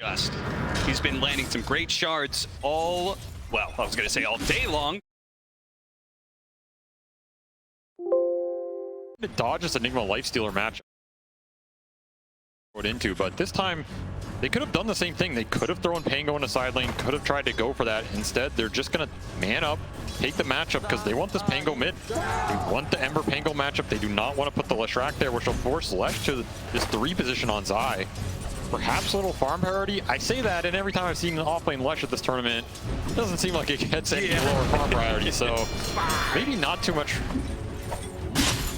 Just. He's been landing some great shards all, well, I was going to say all day long. It dodges Enigma Lifestealer match into, but this time they could have done the same thing. They could have thrown Pango in a side lane, could have tried to go for that. Instead, they're just going to man up, take the matchup because they want this Pango mid. They want the Ember Pango matchup. They do not want to put the Leshrac there, which will force Lesh to this 3 position on Zai. Perhaps a little farm parity. I say that, and every time I've seen an off-lane Lesh at this tournament, it doesn't seem like it gets any lower farm priority. So maybe not too much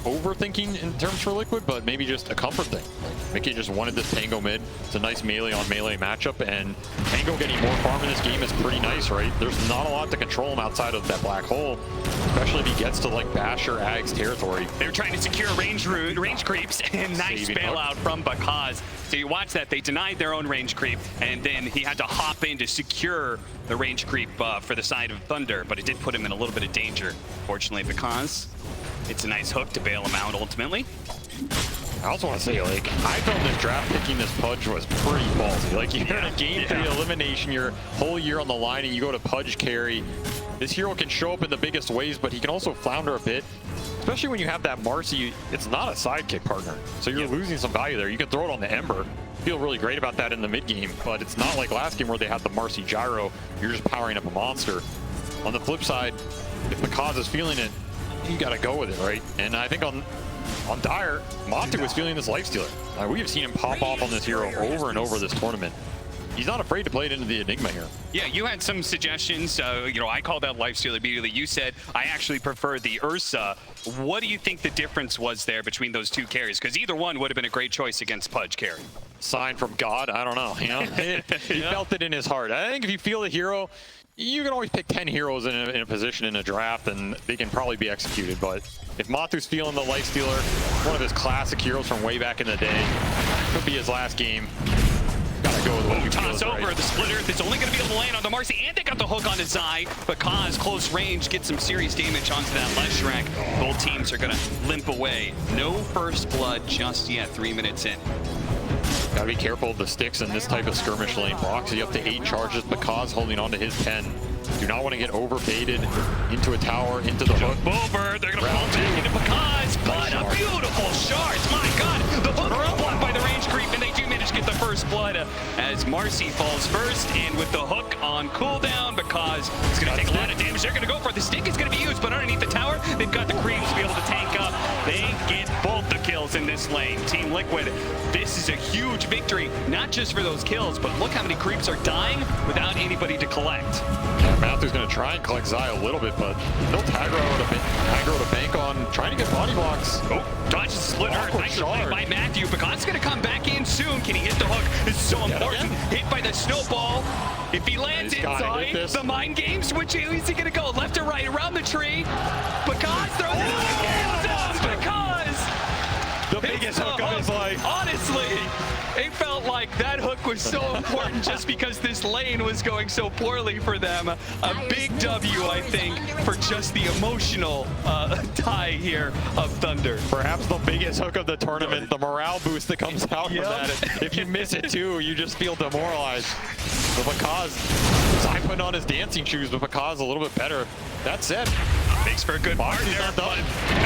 overthinking in terms for Liquid, but maybe just a comfort thing. Mickey just wanted this Pango mid. It's a nice melee on melee matchup, and Pango getting more farm in this game is pretty nice, right? There's not a lot to control him outside of that black hole, especially if he gets to like Bash or Ag's territory. They're trying to secure range creeps, and nice bailout from Bakaz. So you watch that, they denied their own range creep, and then he had to hop in to secure the range creep for the side of Thunder, but it did put him in a little bit of danger, fortunately, because it's a nice hook to bail him out ultimately. I also want to say, like, I felt this draft picking this Pudge was pretty ballsy. Like, you're in a game 3 elimination, your whole year on the line, and you go to Pudge carry. This hero can show up in the biggest ways, but he can also flounder a bit. Especially when you have that Marcy, it's not a sidekick partner. So you're losing some value there. You can throw it on the Ember. Feel really great about that in the mid game, but it's not like last game where they had the Marcy gyro. You're just powering up a monster. On the flip side, if Bakaz is feeling it, you gotta go with it, right? And I think on Dire, Matu was feeling this Lifestealer. We have seen him pop off on this hero over and over this tournament. He's not afraid to play it into the Enigma here. Yeah, you had some suggestions. You know, I called out Lifestealer immediately. You said, I actually prefer the Ursa. What do you think the difference was there between those two carries? Because either one would have been a great choice against Pudge carry. Sign from God? I don't know. You know, he felt it in his heart. I think if you feel the hero, you can always pick 10 heroes in a position in a draft, and they can probably be executed. But if Matu's feeling the Lifestealer, one of his classic heroes from way back in the day, could be his last game. Gotta go with what you feel is over right. The splitter. It's only going to be able to land on the Marcy, and they got the hook on his Zai. Bakaz, close range, gets some serious damage onto that Leshrac. Both teams are going to limp away. No first blood just yet, 3 minutes in. Gotta be careful of the sticks in this type of skirmish lane. Broxy up to 8 charges, Bakaz holding on to his 10. Do not want to get over-baited into a tower, into the hook. Over, they're gonna fall back into Bakaz, but a beautiful shard. My God, the hook blocked by the range creep, and they do manage to get the first blood as Marcy falls first, and with the hook on cooldown, Bakaz is gonna take a lot of damage. They're gonna go for it. The stick is gonna be used, but underneath the tower, they've got the creeps to be able to tank up. They get both the kills in this lane. Team Liquid, this is a huge victory, not just for those kills, but look how many creeps are dying without anybody to collect. Matthew's going to try and collect Zai a little bit, but he'll Tagro to bank on trying to get body blocks. Oh, dodges split hurt. Nice play by Matthew. Bakaz's going to come back in soon. Can he hit the hook? This is so important. Hit by the snowball. If he lands inside the mind games, which is he going to go? Left or right? Around the tree. Bakaz throws it again. Bakaz! The biggest hook of his life. Honestly, it felt like that hook was so important just because this lane was going so poorly for them. A big W, I think, for just the emotional tie here of Thunder. Perhaps the biggest hook of the tournament, the morale boost that comes out from that. If you miss it too, you just feel demoralized. But Bakaz, Zai putting on his dancing shoes, but Bakaz a little bit better. That said, makes for a good part there, but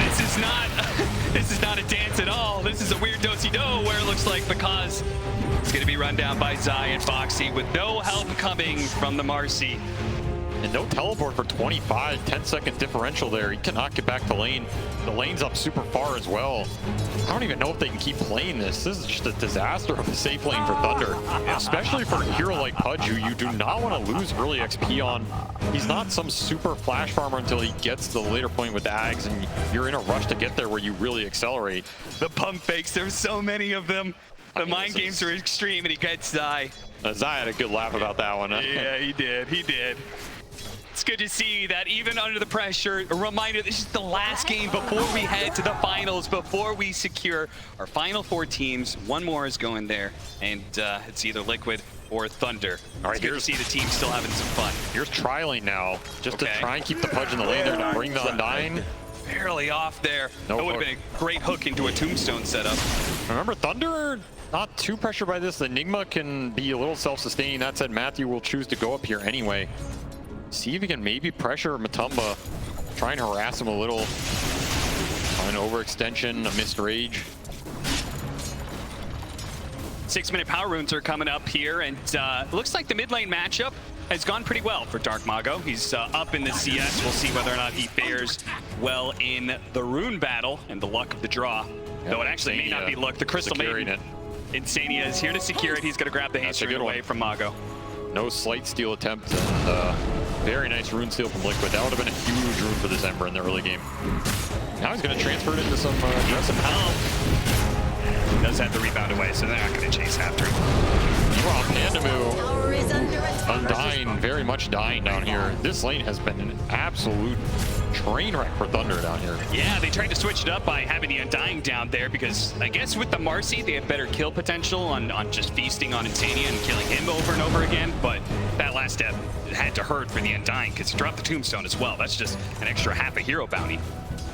this is not a dance at all. This is a weird do-si-do where it looks like Bakaz is going to be run down by Zai and Foxy with no help coming from the Marcy. And no teleport for 25, 10-second differential there. He cannot get back to lane. The lane's up super far as well. I don't even know if they can keep playing this. This is just a disaster of a safe lane for Thunder, especially for a hero like Pudge, who you do not want to lose early XP on. He's not some super flash farmer until he gets to the later point with the Ags, and you're in a rush to get there where you really accelerate. The pump fakes, there's so many of them. The mind games are extreme, and he gets Zai. Zai had a good laugh about that one. Yeah, he did. It's good to see that even under the pressure, a reminder, this is the last game before we head to the finals, before we secure our final 4 teams. One more is going there, and it's either Liquid or Thunder. All right, here's to see the team still having some fun. Here's trialing now, just to try and keep the Pudge in the lane there to bring the Undying. Barely off there. That would have been a great hook into a tombstone setup. Remember, Thunder, not too pressured by this. Enigma can be a little self-sustaining. That said, Matthew will choose to go up here anyway. See if he can maybe pressure Matumba. Try and harass him a little. An overextension, a missed rage. 6-minute power runes are coming up here, and looks like the mid lane matchup has gone pretty well for Dark Mago. He's up in the CS. We'll see whether or not he fares well in the rune battle and the luck of the draw. Yeah, though it actually may not be luck. The Crystal Maiden. Insania is here to secure it. He's going to grab the haste rune away from Mago. No slight steal attempt, and very nice rune steal from Liquid. That would have been a huge rune for this Ember in the early game. Now he's going to transfer it into some aggressive help. He does have the rebound away, so they're not going to chase after him. Meanwhile, Pandamu, Undying, very much dying down here. This lane has been an absolute train wreck for Thunder down here. Yeah, they tried to switch it up by having the Undying down there because I guess with the Marcy, they have better kill potential on just feasting on Insania and killing him over and over again. But that last step had to hurt for the Undying because he dropped the Tombstone as well. That's just an extra half a hero bounty.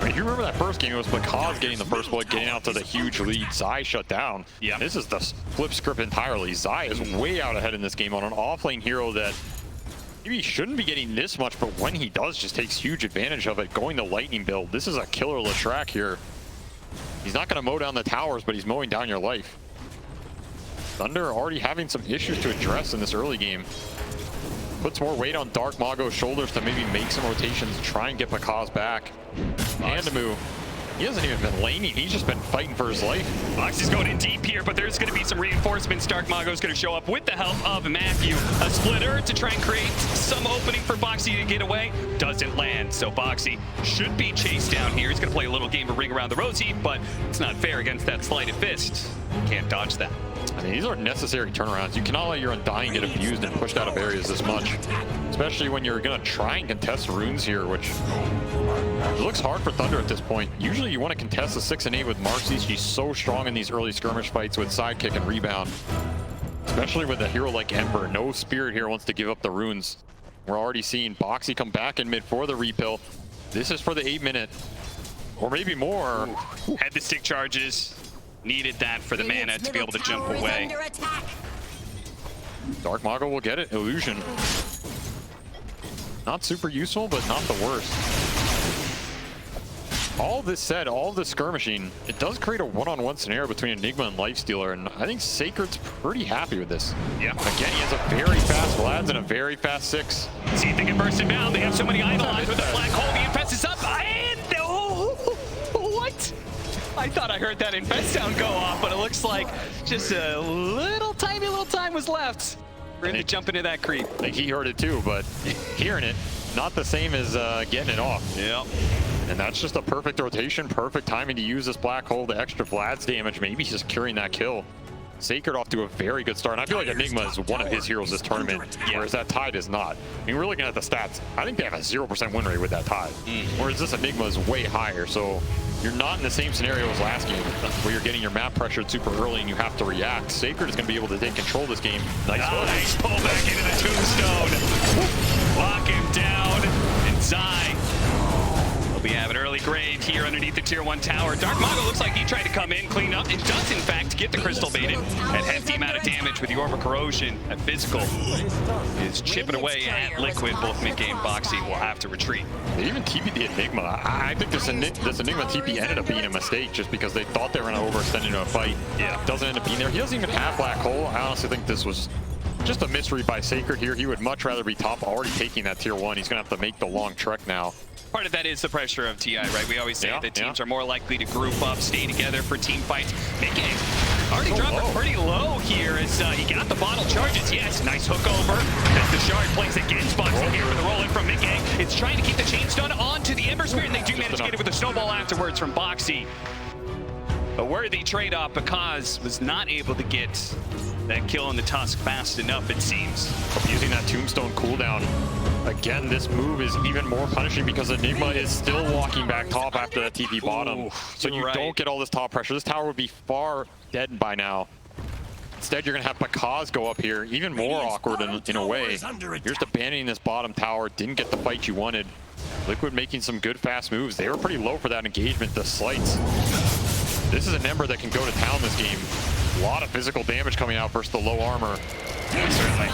I mean, if you remember that first game, it was Bakaz getting the first blood, getting out to the huge lead. Zai shut down. Yeah. This is the flip script entirely. Zai is way out ahead in this game on an offlane hero that maybe he shouldn't be getting this much, but when he does, just takes huge advantage of it. Going the lightning build. This is a killer Leshrac here. He's not going to mow down the towers, but he's mowing down your life. Thunder already having some issues to address in this early game. Puts more weight on Dark Mago's shoulders to maybe make some rotations, try and get Bakaz back. Pandamu, he hasn't even been laning, he's just been fighting for his life. Box is going in deep here, but there's going to be some reinforcements. Dark Mago's going to show up with the help of Matthew. A splitter to try and create some opening for Boxy to get away. Doesn't land, so Boxy should be chased down here. He's going to play a little game of Ring Around the Rosie, but it's not fair against that sleight of fist. Can't dodge that. I mean, these are necessary turnarounds. You cannot let your Undying get abused and pushed out of areas this much. Especially when you're going to try and contest runes here, which it looks hard for Thunder at this point. Usually you want to contest the 6 and 8 with Marcy. She's so strong in these early skirmish fights with sidekick and rebound. Especially with a hero like Ember. No Spirit here wants to give up the runes. We're already seeing Boxy come back in mid for the repill. This is for the 8-minute. Or maybe more. Ooh. Had the stick charges. Needed that for the mana to be able to jump away. Dark Mago will get it. Illusion. Not super useful, but not the worst. All this said, all this skirmishing, it does create a one-on-one scenario between Enigma and Lifestealer, and I think Sacred's pretty happy with this. Yeah. Again, he has a very fast Vlad's and a very fast 6. See if they can burst him down. They have so many idolize with the black hole. The Infest is up, and what? I thought I heard that Infest sound go off, but it looks like just a tiny little time was left for him to jump into that creep. I think he heard it too, but hearing it, not the same as getting it off. Yep. And that's just a perfect rotation, perfect timing to use this black hole, the extra Vlad's damage, maybe securing that kill. Sacred off to a very good start. And I feel like Enigma is one of his heroes this tournament, whereas that Tide is not. I mean, we're looking at the stats. I think they have a 0% win rate with that Tide, whereas this Enigma is way higher. So you're not in the same scenario as last game, where you're getting your map pressured super early and you have to react. Sacred is going to be able to take control of this game. Nice pull back into the Tombstone. Lock him down, and Zai. We have an early grave here underneath the tier 1 tower. Dark Mago looks like he tried to come in, clean up, and does in fact get the Crystal Baited. At hefty amount of damage with the Orb of Corrosion. At physical is chipping away at Liquid. Both mid-game Boxy will have to retreat. They even TP'd the Enigma. I think this Enigma TP ended up being a mistake just because they thought they were going to overextend into a fight. Yeah. Doesn't end up being there. He doesn't even have Black Hole. I honestly think this was just a misread by Sacred here. He would much rather be top, already taking that tier 1. He's going to have to make the long trek now. Part of that is the pressure of TI, right? We always say that teams are more likely to group up, stay together for team fights. Mid-game already dropped it pretty low here as he got the bottle charges. Yes, nice hook over as the Shard plays against Boxy here with the roll in from mid-game. It's trying to keep the chain stun onto the Ember Spirit, and they do manage to get it with a snowball afterwards from Boxy. A worthy trade-off because was not able to get that kill in the Tusk fast enough, it seems. Using that Tombstone cooldown. Again, this move is even more punishing because Enigma is still walking back top after that TP bottom. So you don't get all this top pressure. This tower would be far dead by now. Instead, you're going to have Bakaz go up here, even more awkward in a way. You're just abandoning this bottom tower, didn't get the fight you wanted. Liquid making some good fast moves. They were pretty low for that engagement, the slights. This is an Ember that can go to town this game. A lot of physical damage coming out versus the low armor. Certainly.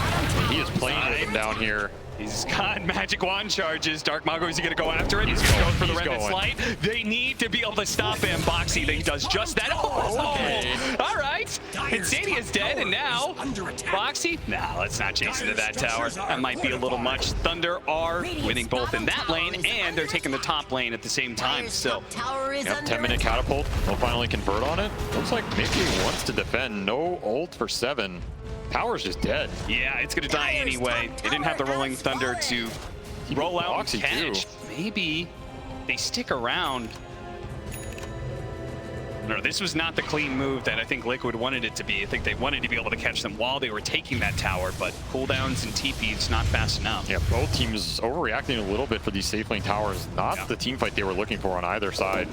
He is playing with him down here. He's got magic wand charges. Dark Mago, is he going to go after it? He's going to go for the Remnant Slight. They need to be able to stop him. Boxy, he does just that. Oh, okay. All right. Insania is dead, and now Boxy. Nah, let's not chase into that tower. That might be a little much. Thunder are winning both in that lane, and they're taking the top lane at the same time. So, 10-minute catapult. They'll finally convert on it. Looks like Mickey wants to defend. No ult for 7. Tower's just dead. Yeah, it's going to die anyway. They didn't have the Rolling Thunder to roll out and catch. Maybe they stick around. No, this was not the clean move that I think Liquid wanted it to be. I think they wanted to be able to catch them while they were taking that tower, but cooldowns and TP's not fast enough. Yeah, both teams overreacting a little bit for these safe lane towers. Not the team fight they were looking for on either side.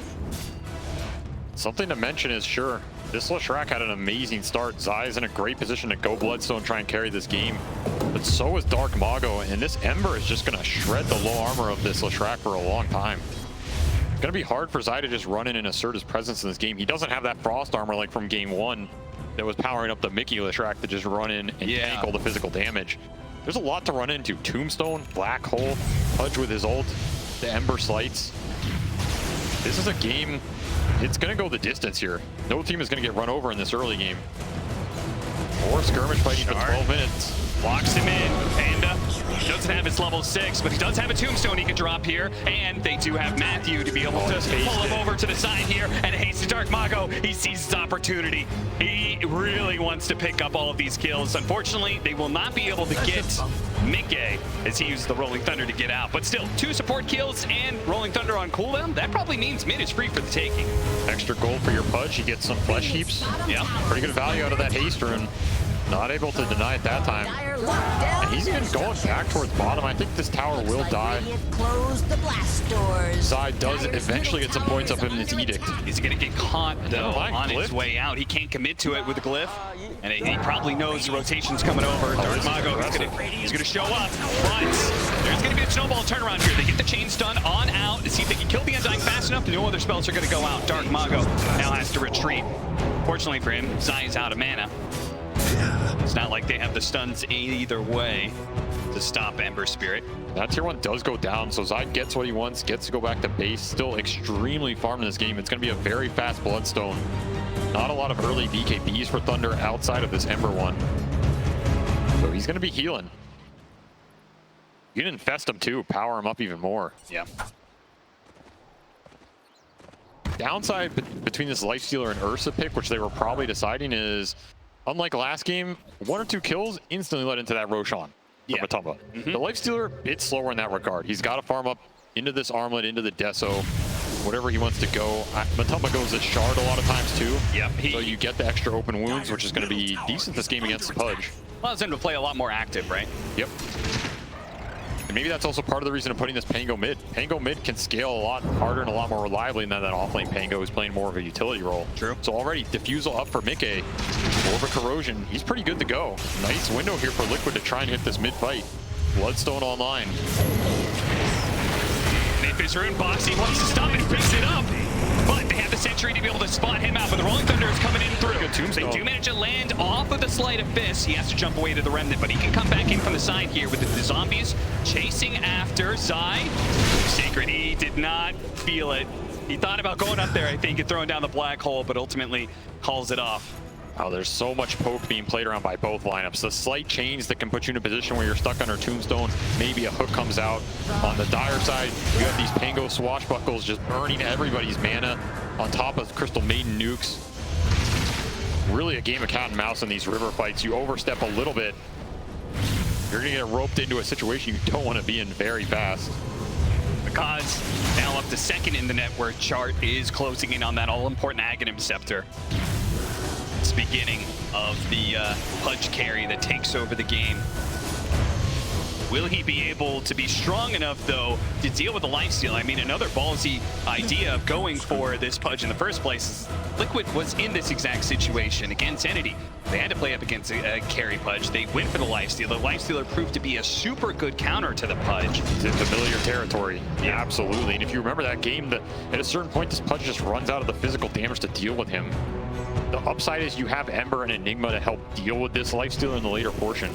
Something to mention is, sure, this Leshrac had an amazing start. Zai's in a great position to go Bloodstone, try and carry this game. But so is Dark Mago, and this Ember is just going to shred the low armor of this Leshrac for a long time. It's going to be hard for Zai to just run in and assert his presence in this game. He doesn't have that Frost armor like from game 1 that was powering up the Mickey Leshrac to just run in and tank all the physical damage. There's a lot to run into. Tombstone, Black Hole, Pudge with his ult, the Ember Slights. This is a game, it's going to go the distance here. No team is going to get run over in this early game. Or skirmish fighting for 12 minutes. Locks him in. Panda doesn't have his level 6, but he does have a tombstone he can drop here. And they do have Matthew to be able to pull him over to the side here. And haste to Dark Mago. He sees his opportunity. He really wants to pick up all of these kills. Unfortunately, they will not be able to get Mickey as he used the Rolling Thunder to get out. But still, 2 support kills and Rolling Thunder on cooldown. That probably means mid is free for the taking. Extra gold for your Pudge. You get some flesh heaps. Yeah. Pretty good value out of that haste rune. Not able to deny it that time. And he's even going back towards bottom. I think this tower will die. Zai does eventually get some points up in his edict. He's going to get caught, though, on his way out. He can't commit to it with the glyph. And he probably knows the rotation's coming over. Dark Mago, he's going to show up. But there's going to be a snowball turnaround here. They get the chain stun on out to see if they can kill the Undying fast enough. No other spells are going to go out. Dark Mago now has to retreat. Fortunately for him, Zai is out of mana. It's not like they have the stuns either way to stop Ember Spirit. That tier 1 does go down, so Zai gets what he wants, gets to go back to base. Still extremely farmed in this game. It's going to be a very fast Bloodstone. Not a lot of early BKBs for Thunder outside of this Ember one. So he's going to be healing. You can infest him too, power him up even more. Yeah. Downside between this Lifestealer and Ursa pick, which they were probably deciding, is unlike last game, 1 or 2 kills instantly led into that Roshan from Matumba. The Lifestealer, it's slower in that regard. He's got to farm up into this Armlet, into the Deso, whatever he wants to go. Matumba goes this Shard a lot of times too. Yep. So you get the extra open wounds, which is going to be decent this game against the Pudge. Allows him to play a lot more active, right? Yep. And maybe that's also part of the reason of putting this Pango mid. Pango mid can scale a lot harder and a lot more reliably than that offlane Pango is playing more of a utility role. True. So already Diffusal up for Mickey. More of a Corrosion. He's pretty good to go. Nice window here for Liquid to try and hit this mid fight. Bloodstone online. His rune box, he wants to stop it, picks it up. But they have the Sentry to be able to spot him out, but the Rolling Thunder is coming in through. They do manage to land off of the Sleight of Fist. He has to jump away to the Remnant, but he can come back in from the side here with the zombies chasing after Zai. Sacred, he did not feel it. He thought about going up there, I think, and throwing down the Black Hole, but ultimately calls it off. Oh, there's so much poke being played around by both lineups. The slight change that can put you in a position where you're stuck under Tombstone. Maybe a hook comes out. On the Dire side, you have these Pango swashbuckles just burning everybody's mana on top of Crystal Maiden nukes. Really a game of cat and mouse in these river fights. You overstep a little bit, you're gonna get roped into a situation you don't want to be in very fast. Because now up to second in the network chart is closing in on that all-important Aghanim Scepter. It's the beginning of the Pudge carry that takes over the game. Will he be able to be strong enough, though, to deal with the lifesteal? I mean, another ballsy idea of going for this Pudge in the first place is Liquid was in this exact situation against Entity. They had to play up against a carry Pudge. They went for the Lifestealer. The Lifestealer proved to be a super good counter to the Pudge. It's in familiar territory. Yeah, absolutely. And if you remember that game, at a certain point, this Pudge just runs out of the physical damage to deal with him. The upside is you have Ember and Enigma to help deal with this Lifestealer in the later portion.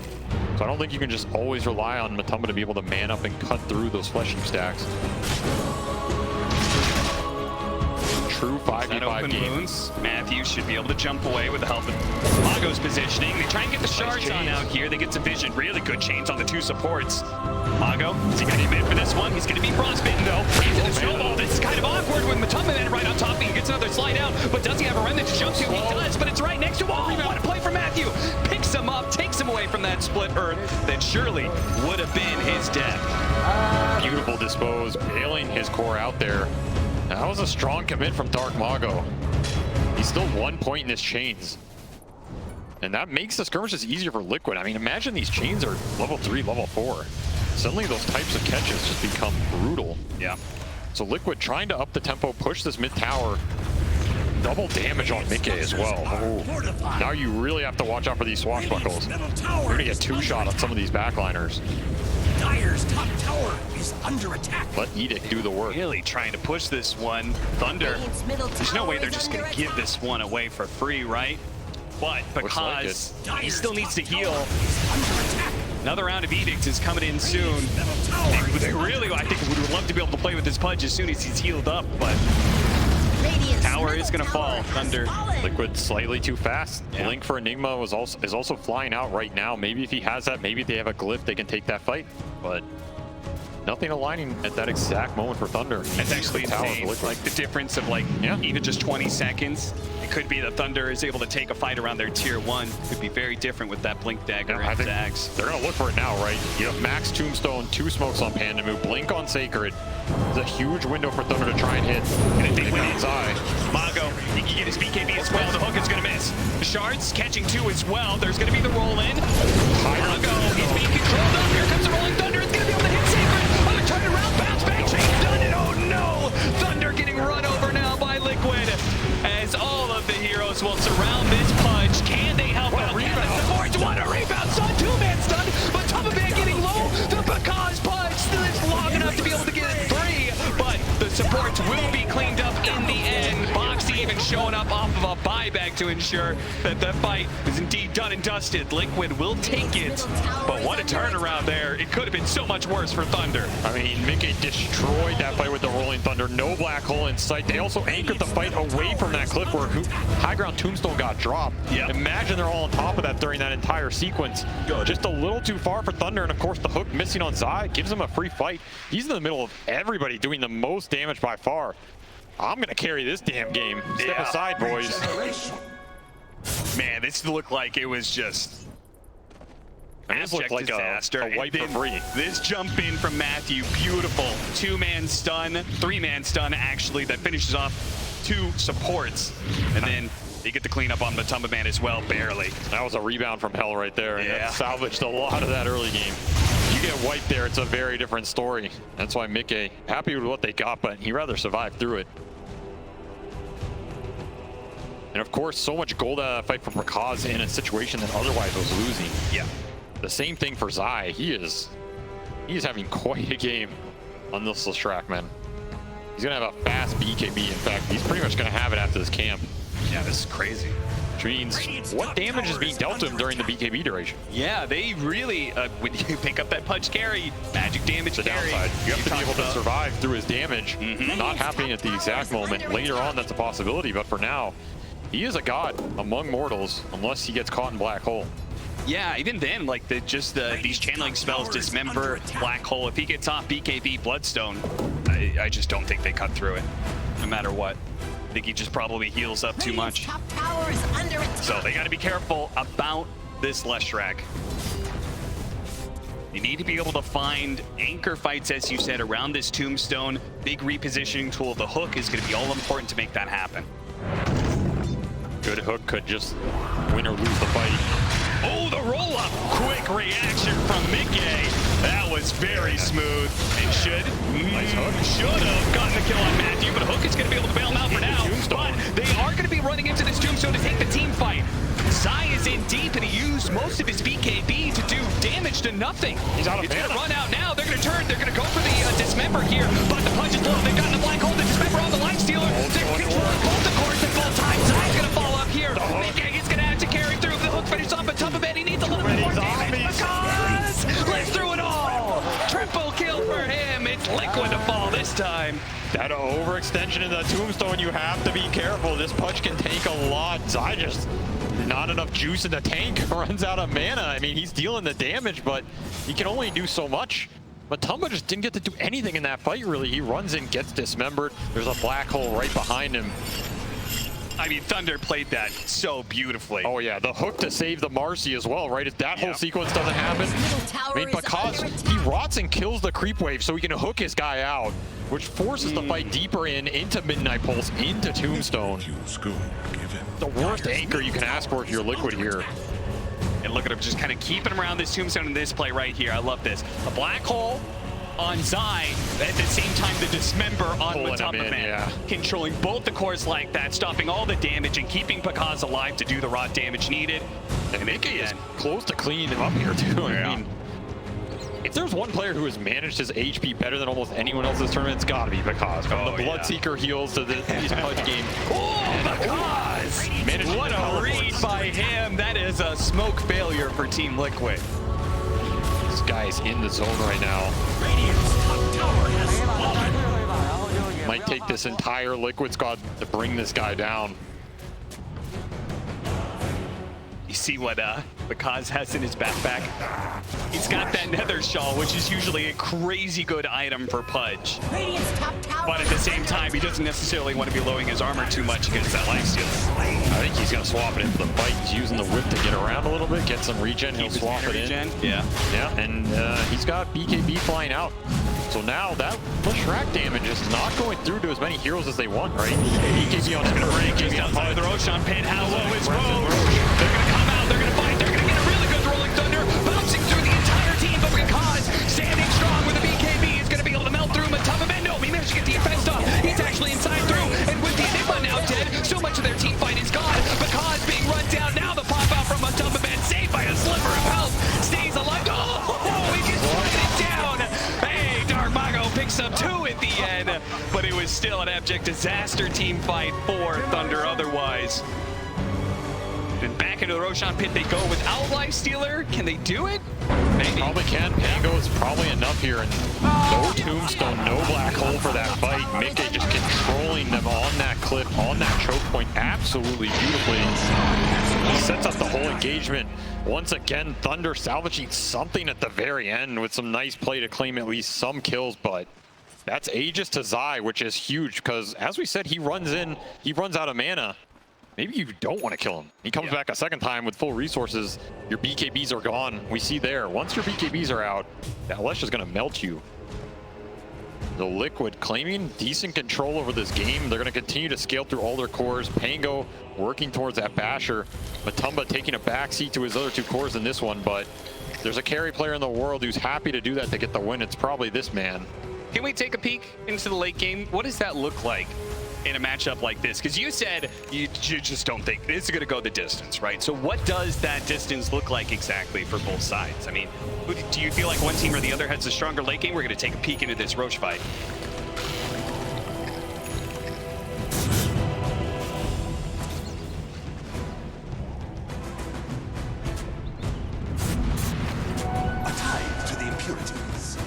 So I don't think you can just always rely on Matumba to be able to man up and cut through those Flesh Heap stacks. True 5v5 game. Wounds. Matthew should be able to jump away with the help of Mago's positioning. They try and get the shards on out here. They get some vision. Really good chains on the two supports. Mago, is he going to be mid for this one? He's going to be frostbitten though. Into the snowball. This is kind of awkward with Matumba Man right on top. He gets another slide out, but does he have a remnant to jump to? He does, but it's right next to him. Oh, what a play from Matthew. Picks him up, takes him away from that split earth that surely would have been his death. Beautiful dispose, bailing his core out there. That was a strong commit from Dark Mago. He's still 1 point in his chains. And that makes the skirmishes easier for Liquid. I mean, imagine these chains are level 3, level 4. Suddenly those types of catches just become brutal. Yeah. So Liquid trying to up the tempo, push this mid tower. Double damage on Mickey as well. Oh. Now you really have to watch out for these swashbuckles. You're gonna get 2-shot on some of these backliners. Dire's top tower is under attack. Let Edict do the work. Really trying to push this one. Thunder, there's no way they're just going to give this one away for free, right? But because he still needs to heal, another round of Edict is coming in soon. They really, I think, would love to be able to play with this Pudge as soon as he's healed up, but tower is going to fall. Thunder. Liquid slightly too fast. Yeah. Link for Enigma is also flying out right now. Maybe if he has that, maybe they have a glyph, they can take that fight. But nothing aligning at that exact moment for Thunder. It's actually insane. Like the difference of even just 20 seconds. It could be that Thunder is able to take a fight around their tier 1. Could be very different with that Blink Dagger and Zags. They're gonna look for it now, right? You have Max Tombstone, 2 smokes on Pandamu, Blink on Sacred. It's a huge window for Thunder to try and hit. And if they win inside, Mago, he can get his BKB as well. The hook is gonna miss. The shards catching 2 as well. There's gonna be the roll in. Mago, he's being controlled up. Here comes the rolling Thunder. It's gonna be able to hit Sacred. Oh, turn around, bounce back, change done it. Oh no! Thunder getting run over now by Liquid. As all of the heroes will surround this Pudge. Can they help out? Can the supports? What a rebound! Saw 2-man stun, but Tumbleman getting low. The Bakaz Pudge still is long enough to be able to get it 3, but the supports will be cleaned up in the end. Boxy even showing up off of a buyback to ensure that the fight is indeed done and dusted. Liquid will take it, but what a turnaround there. It could have been so much worse for Thunder. I mean, Mickey destroyed that fight with the Rolling Thunder. No black hole in sight. They also anchored the fight away from that cliff where high ground Tombstone got dropped. Yep. Imagine they're all on top of that during that entire sequence. Good. Just a little too far for Thunder, and of course the hook missing on Zai gives him a free fight. He's in the middle of everybody doing the most damage by far. I'm gonna carry this damn game. Step aside, boys. Man, this looked like it was just this looked like disaster. a wipe for free. This jump in from Matthew, beautiful. 2-man stun, 3-man stun actually, that finishes off 2 supports. And then they get the cleanup on Matumba Man as well, barely. That was a rebound from hell right there. And that salvaged a lot of that early game. You get wiped there, it's a very different story. That's why Mickey, happy with what they got, but he'd rather survive through it. And of course, so much gold out of that fight from Prakaz in a situation that otherwise was losing. Yeah. The same thing for Zai. He is having quite a game on this Leshrac, man. He's gonna have a fast BKB. In fact, he's pretty much gonna have it after this camp. Yeah, this is crazy. Which means, what damage is being dealt to him during the BKB duration? Yeah, they really, when you pick up that Pudge carry, magic damage The carry. downside, you have to be able to survive through his damage. Not happening at the exact moment. Later on, that's a possibility, but for now, he is a god among mortals, unless he gets caught in Black Hole. Yeah, even then, like these channeling spells, Dismember, Black Hole, if he gets off BKB, Bloodstone, I just don't think they cut through it, no matter what. I think he just probably heals up too much. So they got to be careful about this Leshrac. You need to be able to find anchor fights, as you said, around this Tombstone. Big repositioning tool. The hook is going to be all important to make that happen. Good hook could just win or lose the fight. Oh, the roll-up. Quick reaction from Mickey. That was very smooth and should have gotten the kill on Matthew, but Hook is going to be able to bail him out for now. But they are going to be running into this Tombstone to take the team fight. Zai is in deep, and he used most of his BKB to do damage to nothing. He's going to run out now. They're going to turn. They're going to go for the Dismember here, but the punch is low. They've gotten the black hole. The Dismember on the Lifestealer. They're controlling both the cores at full time. Zai's going to fall up here. Nick is going to have to carry through. The Hook finishes off, but top of it, he needs a little bit more damage because let's through it all. Triple kill for him. It's Liquid to fall this time. That overextension in the Tombstone, you have to be careful. This punch can take a lot. Zai just not enough juice in the tank, runs out of mana. I mean, he's dealing the damage, but he can only do so much. Matumba just didn't get to do anything in that fight, really. He runs in, gets dismembered. There's a black hole right behind him. I mean, Thunder played that so beautifully. Oh yeah, the hook to save the Marcy as well, right? If that whole sequence doesn't happen, I mean, because he rots and kills the creep wave so he can hook his guy out, which forces the fight deeper into Midnight Pulse, into Tombstone. The worst anchor you can ask for if you're Liquid here. And look at him just kind of keeping him around this Tombstone in this play right here. I love this. A black hole on Zai, at the same time the Dismember on Matumba Man. Controlling both the cores like that, stopping all the damage and keeping Pakaz alive to do the rot damage needed. And Mickey is close to cleaning him up here too. I mean, if there's one player who has managed his HP better than almost anyone else this tournament, it's gotta be Pakaz. From the Bloodseeker heals to these Pudge game. Oh, Pakaz! What a read by him. That is a smoke failure for Team Liquid. This guy's in the zone right now. Might take this entire Liquid squad to bring this guy down. You see what Pakaz has in his backpack? He's got that Nether Shawl, which is usually a crazy good item for Pudge. But at the same time, he doesn't necessarily want to be lowering his armor too much against that lifesteal. I think he's going to swap it into the fight. He's using the whip to get around a little bit, get some regen. He'll swap it in. Yeah, and he's got BKB flying out. So now that Leshrac damage is not going through to as many heroes as they want, right? BKB on his break. Just outside the Roshan pit. How low is Roche? They're going to come out. They're going to fight. They're going to get a really good Rolling Thunder, bouncing through the entire team. But Pakaz standing strong with the BKB is going to be able to melt through Matumba Man. No, he managed to get the offense off. He's actually inside through. And with the Enigma now dead, so much of their team fight is gone. Pakaz being run down. Now the pop out from Matumba Man, saved by a sliver of health. Stays alive. Oh, he gets it down. Hey, Dark Mago picks up 2 at the end. But it was still an abject disaster team fight for Thunder otherwise. And back into the Roshan pit they go without Lifestealer. Can they do it? Maybe. Probably can. Pango is probably enough here. And no Tombstone, no black hole for that fight. Mickey just controlling them on that cliff, on that choke point absolutely beautifully. He sets up the whole engagement. Once again, Thunder salvaging something at the very end with some nice play to claim at least some kills, but that's Aegis to Zai, which is huge because, as we said, he runs out of mana. Maybe you don't want to kill him. He comes back a second time with full resources. Your BKBs are gone. We see there. Once your BKBs are out, that Lesh is going to melt you. The Liquid claiming decent control over this game. They're going to continue to scale through all their cores. Pango working towards that Basher. Matumba taking a backseat to his other 2 cores in this one, but there's a carry player in the world who's happy to do that to get the win. It's probably this man. Can we take a peek into the late game? What does that look like in a matchup like this? Because you said you just don't think this is going to go the distance, right? So what does that distance look like exactly for both sides? I mean, do you feel like one team or the other has a stronger late game? We're going to take a peek into this Roche fight. A tithe to the impurities.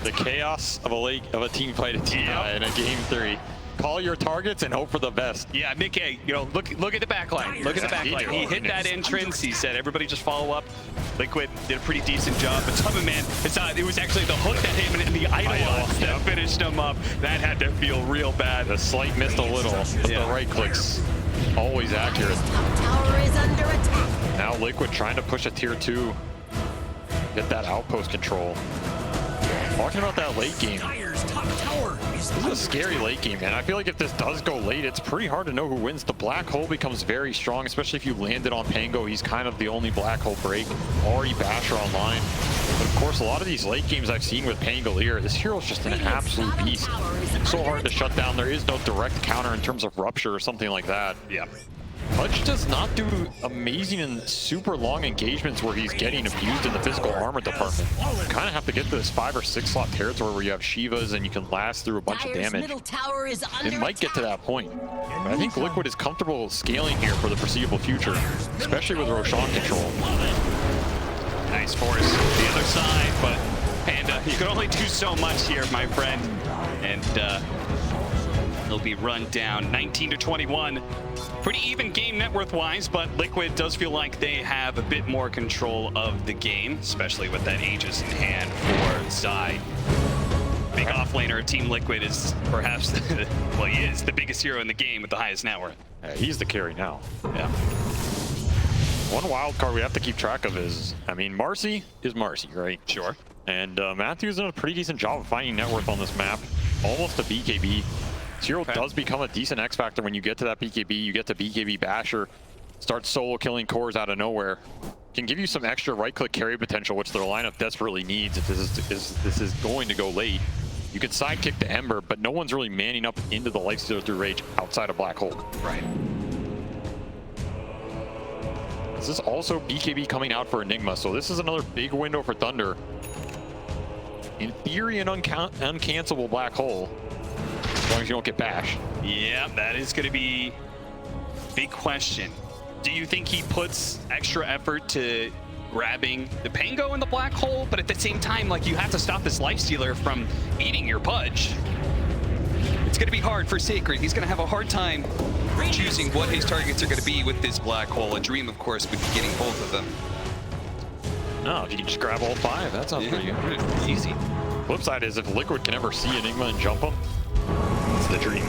The chaos of a team fight in a game 3. Call your targets and hope for the best. Yeah, Nick A, you know, look at the backline. Look at the backline. He hit that entrance. He said, everybody just follow up. Liquid did a pretty decent job. But Matumba Man, it was actually the hook that hit him and the idol that finished him up. That had to feel real bad. The slight missed a little, but the right clicks always accurate. Tower is under attack. Now Liquid trying to push a tier 2. Get that outpost control. Talking about that late game. Dire's top tower is This is a scary late game, man. I feel like if this does go late, it's pretty hard to know who wins. The black hole becomes very strong, especially if you landed on Pango. He's kind of the only black hole break. Already Basher online. But of course, a lot of these late games I've seen with Pangolier, this hero's just an absolute beast. It's so hard to shut down. There is no direct counter in terms of rupture or something like that. Yeah. Pudge does not do amazing in super long engagements where he's getting abused in the physical armor department. You kind of have to get to this 5 or 6 slot territory where you have Shivas and you can last through a bunch of damage. Middle tower is under It might get to that point. But I think Liquid is comfortable scaling here for the foreseeable future, especially with Roshan control. Nice force the other side, but Panda, you can only do so much here, my friend. And he'll be run down 19-21. Pretty even game net worth wise, but Liquid does feel like they have a bit more control of the game, especially with that Aegis in hand for Zai. Big offlaner, Team Liquid is perhaps, well, he is the biggest hero in the game with the highest net worth. Yeah, he's the carry now. Yeah. One wild card we have to keep track of is, I mean, Marcy is Marcy, right? Sure. And Matthew's done a pretty decent job of finding net worth on this map. Almost a BKB. Zero does become a decent X factor when you get to that BKB. You get to BKB Basher, start solo killing cores out of nowhere. Can give you some extra right-click carry potential, which their lineup desperately needs if this is going to go late. You can sidekick the Ember, but no one's really manning up into the Lifestealer through Rage outside of Black Hole. Right. This is also BKB coming out for Enigma, so this is another big window for Thunder. In theory, an uncancelable Black Hole, as long as you don't get bashed. Yeah, that is going to be a big question. Do you think he puts extra effort to grabbing the Pango in the Black Hole, but at the same time, like, you have to stop this Lifestealer from eating your Pudge? It's going to be hard for Sacred. He's going to have a hard time choosing what his targets are going to be with this Black Hole. A dream, of course, would be getting both of them. No, if you can just grab all 5, that sounds pretty good. Easy. Flip side is if Liquid can ever see Enigma and jump him, it's the dream.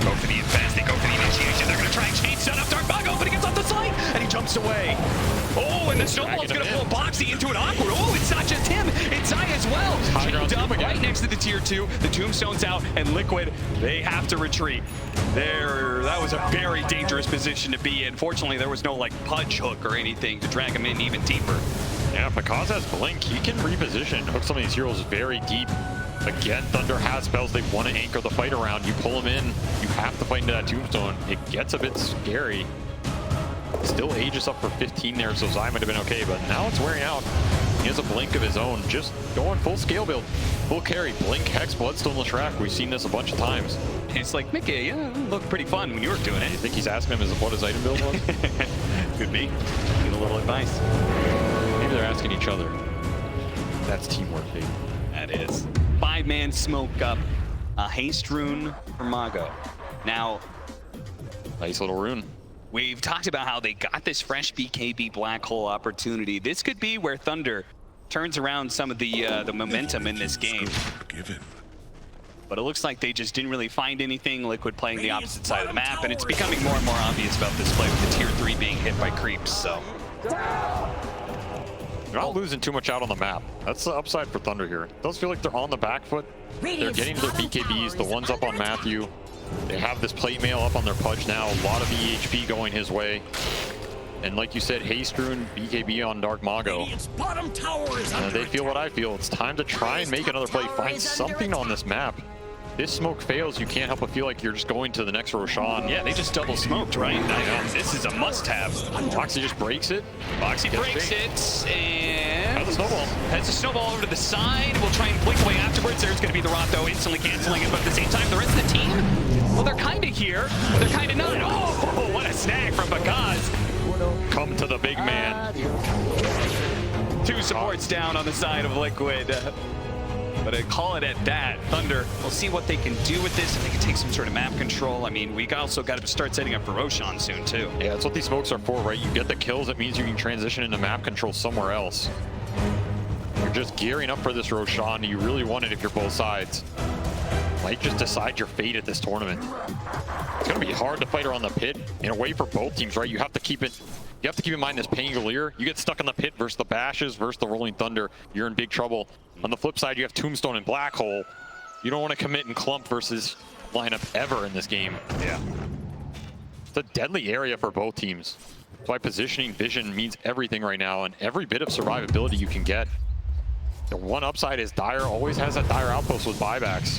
Go for the advance, they go for the initiation. They're going to try and chain set up Dark Mago, but he gets off the slide, and he jumps away. Oh, and the snowball's going to pull Boxy into an awkward. Oh, it's not just him, it's Zai as well. Chained up right next to the tier 2. The Tombstone's out, and Liquid, they have to retreat. That was a very dangerous position to be in. Fortunately, there was no, like, Pudge hook or anything to drag him in even deeper. Yeah, because has Blink, he can reposition, hook some of these heroes very deep. Again, Thunder has spells they want to anchor the fight around. You pull them in, you have to fight into that Tombstone. It gets a bit scary. Still Aegis up for 15 there, so Zai might have been okay, but now it's wearing out. He has a Blink of his own, just going full scale build. Full carry, Blink, Hex, Bloodstone, Leshrac. We've seen this a bunch of times. It's like, Mickey, yeah, it looked pretty fun when you were doing it. You think he's asking him what his item build was? Could be. Get a little advice. Maybe they're asking each other. That's teamwork, baby. That is. 5-man smoke up. A haste rune for Mago. Now, Nice little rune. we've talked about how they got this fresh BKB Black Hole opportunity. This could be where Thunder turns around some of the momentum in this game. But it looks like they just didn't really find anything. Liquid playing the opposite side of the map, and it's becoming more and more obvious about this play with the tier 3 being hit by creeps, so. They're not losing too much out on the map. That's the upside for Thunder here. It does feel like they're on the back foot. They're getting their BKBs, the ones up on Matthew. They have this plate mail up on their Pudge now. A lot of EHP going his way. And like you said, Haste Rune, BKB on Dark Mago. Bottom tower is under They feel what I feel. It's time to try and make another play. Find something on this map. This smoke fails, you can't help but feel like you're just going to the next Roshan. Yeah, they just double smoked, right? This is a must-have. Boxy just breaks it. Boxy breaks it, and has a snowball. Has a snowball over to the side. We'll try and blink away afterwards. There's going to be the Rot, though, instantly canceling it. But at the same time, the rest of the team, well, they're kind of here. They're kind of not. Oh, what a snag from Bakaz. Come to the big man. 2 supports down on the side of Liquid. But I call it at that. Thunder, we'll see what they can do with this. If they can take some sort of map control. I mean, we also got to start setting up for Roshan soon, too. Yeah, that's what these smokes are for, right? You get the kills, it means you can transition into map control somewhere else. You're just gearing up for this Roshan. You really want it if you're both sides. Might just decide your fate at this tournament. It's going to be hard to fight around the pit in a way for both teams, right? You have to get You have to keep in mind this Pangolier. You get stuck in the pit versus the Bashes versus the Rolling Thunder, you're in big trouble. On the flip side, you have Tombstone and Black Hole. You don't want to commit and clump versus lineup ever in this game. Yeah. It's a deadly area for both teams. That's why positioning vision means everything right now, and every bit of survivability you can get. The one upside is Dire always has that Dire outpost with buybacks.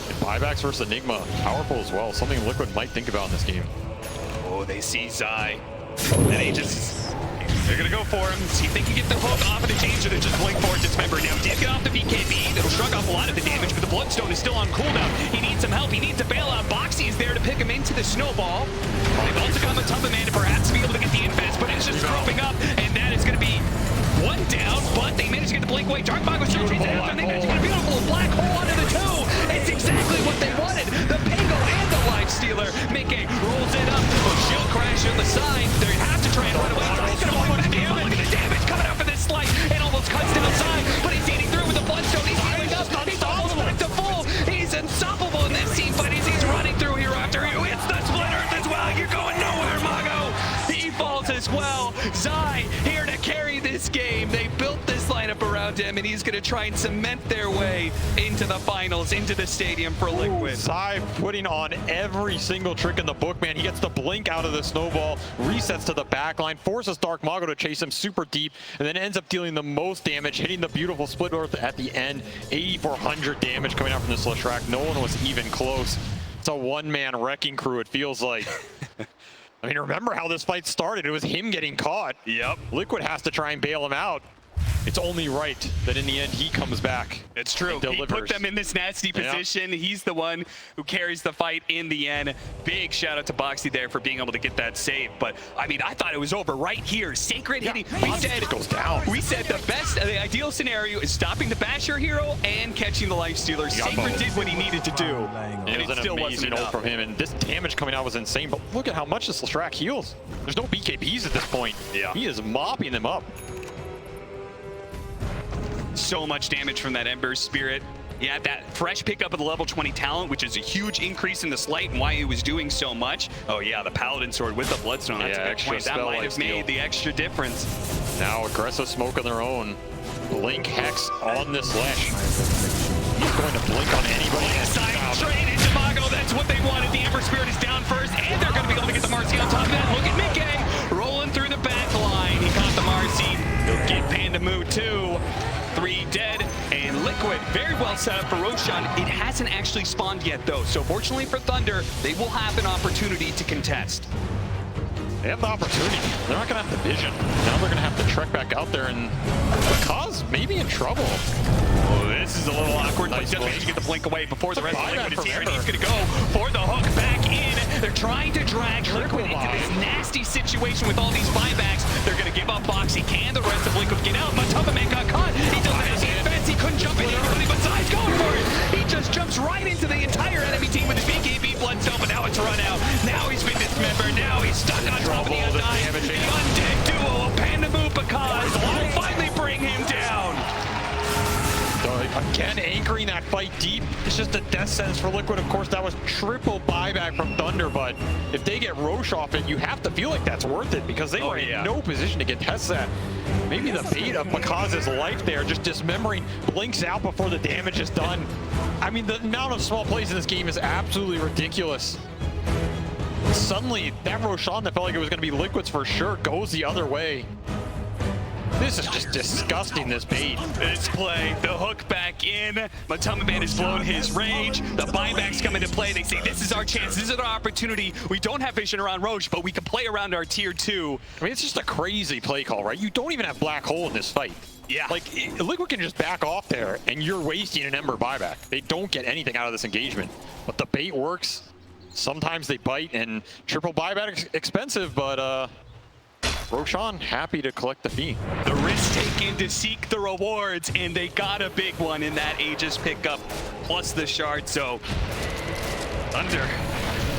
And buybacks versus Enigma, powerful as well. Something Liquid might think about in this game. Oh, they see Zai. And they're gonna go for him. See if they can get the hook off of the change or they just blink for it. Dismember. Now he did get off the BKB. That'll shrug off a lot of the damage, but the Bloodstone is still on cooldown. He needs some help. He needs to bail out. Boxy is there to pick him into the snowball. They've also got Matumba Man to perhaps be able to get the infest, but it's just scrubbing up, and that is gonna be one down, but they managed to get the blink away. Dark Mago still chasing after, and they managed to get a beautiful black hole onto the two. It's exactly what they wanted. The Pango and the Life Stealer. Mickey rolls it up. Shield crash on the side. They have to try and run away. He's gonna walk back in. Look at the damage coming out for this slice. And almost cuts down Zai, but he's eating through with the Bloodstone. He's healing up. He's almost back to full. He's unstoppable in this team fight. He's running through here after you. It's the Split Earth as well. You're going nowhere, Mago. He falls as well. Zai here to carry this game. They built this lineup around him, and he's going to try and cement their way into the finals, into the stadium for Liquid. Zai putting on every single trick in the book, man. He gets the blink out of the snowball, resets to the backline, forces Dark Mago to chase him super deep, and then ends up dealing the most damage, hitting the beautiful Split Earth at the end. 8,400 damage coming out from this Leshrac. No one was even close. It's a one-man wrecking crew, it feels like. I mean, remember how this fight started. It was him getting caught. Yep. Liquid has to try and bail him out. It's only right that in the end he comes back. It's true. He put them in this nasty position. Yep. He's the one who carries the fight in the end. Big shout out to Boxy there for being able to get that save. But I mean, I thought it was over right here. Sacred hitting. We said it goes down. We said the ideal scenario is stopping the Basher hero and catching the Life Stealer. Sacred did what he needed to do. And it was an amazing ult from him, and this damage coming out was insane. But look at how much this Leshrac heals. There's no BKBs at this point. Yeah. He is mopping them up. So much damage from that Ember Spirit. Yeah, that fresh pickup of the level 20 talent, which is a huge increase in the slight and why he was doing so much. Oh yeah, the Paladin Sword with the Bloodstone. That's a good point. That might have made the extra difference. Now aggressive smoke on their own. Blink Hex on this Lesh. He's going to blink on anybody. Side straight into Mago. That's what they wanted. The Ember Spirit is down first, and they're going to be able to get the Marcy on top of that. Look at Mickey rolling through the back line. He caught the Marcy. He'll get Pandamu too. 3 dead, and Liquid very well set up for Roshan. It hasn't actually spawned yet though, so fortunately for Thunder, they will have an opportunity to contest. They have the opportunity. They're not going to have the vision. Now they're going to have to trek back out there, and the cause may be in trouble. Oh, this is a little awkward, Nice but just managed to get the blink away before the rest of Liquid is here, and he's going to go for the hook back in. They're trying to drag Liquid into this nasty situation with all these buybacks. They're going to give up Boxy. Can the rest of Liquid get out? Matumba Man got caught. He doesn't have the defense. He couldn't jump in anybody, but Zai's going for it. He just jumps right into the entire enemy team with his BKB Bloodstone, but now it's run out. Now he's been dismembered. Now he's stuck on top of the Undying. The undead duo of Pandamu Because will finally bring him down. Again, anchoring that fight deep. It's just a death sentence for Liquid. Of course, that was triple buyback from Thunder, but if they get Roche off it, you have to feel like that's worth it because they were in no position to contest that. Maybe the bait of Mikaz's life there, just dismembering, blinks out before the damage is done. I mean, the amount of small plays in this game is absolutely ridiculous. Suddenly, that Roshan that felt like it was going to be Liquid's for sure goes the other way. This is just disgusting, this bait. This play, the hook back in. Matumba Man has blown his rage. The buybacks come into play. They say, this is our chance. This is our opportunity. We don't have vision around Roche, but we can play around our tier 2. I mean, it's just a crazy play call, right? You don't even have Black Hole in this fight. Yeah. Like, Liquid can just back off there, and you're wasting an Ember buyback. They don't get anything out of this engagement. But the bait works. Sometimes they bite, and triple buyback is expensive, but Roshan happy to collect the fee. The risk taken to seek the rewards, and they got a big one in that Aegis pickup, plus the shard. So Thunder,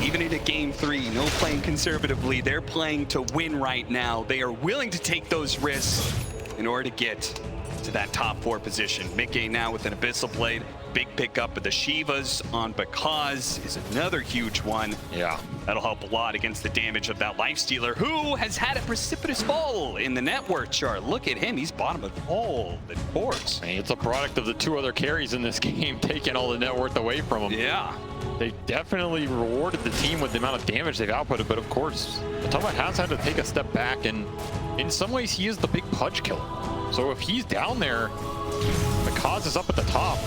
even into game 3, no playing conservatively. They're playing to win right now. They are willing to take those risks in order to get to that top 4 position. Mid-game now with an Abyssal Blade. Big pickup of the Shivas on Bakaz is another huge one. Yeah. That'll help a lot against the damage of that Lifestealer, who has had a precipitous fall in the net worth chart. Look at him, he's bottom of all the boards. I mean, it's a product of the 2 other carries in this game taking all the net worth away from him. Yeah. They definitely rewarded the team with the amount of damage they've outputted, but of course, Matamba has had to take a step back, and in some ways, he is the big pudge killer. So if he's down there, Bakaz is up at the top.